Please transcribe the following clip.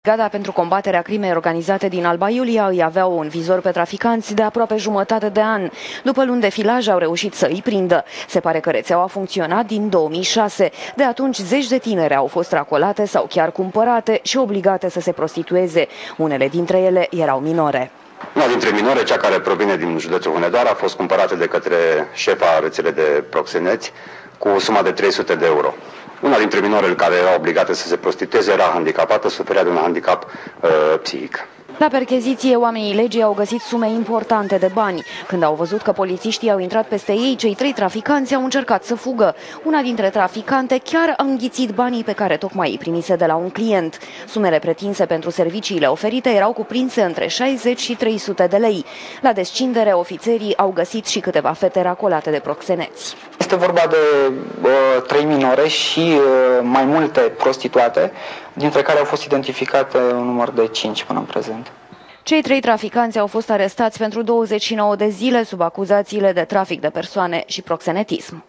Brigada pentru combaterea crimei organizate din Alba Iulia îi aveau în vizor pe traficanți de aproape jumătate de an. După luni de filaj au reușit să îi prindă. Se pare că rețeaua a funcționat din 2006. De atunci zeci de tinere au fost racolate sau chiar cumpărate și obligate să se prostitueze. Unele dintre ele erau minore. Una dintre minore, cea care provine din județul Hunedoara, a fost cumpărată de către șefa rețelei de proxeneți cu o sumă de 300 de euro. Una dintre minorele care era obligată să se prostitueze era handicapată, suferea de un handicap psihic. La percheziție, oamenii legii au găsit sume importante de bani. Când au văzut că polițiștii au intrat peste ei, cei trei traficanți au încercat să fugă. Una dintre traficante chiar a înghițit banii pe care tocmai îi primise de la un client. Sumele pretinse pentru serviciile oferite erau cuprinse între 60 și 300 de lei. La descindere, ofițerii au găsit și câteva fete racolate de proxeneți. Este vorba de 3 minore și mai multe prostituate, dintre care au fost identificate un număr de 5 până în prezent. Cei trei traficanți au fost arestați pentru 29 de zile sub acuzațiile de trafic de persoane și proxenetism.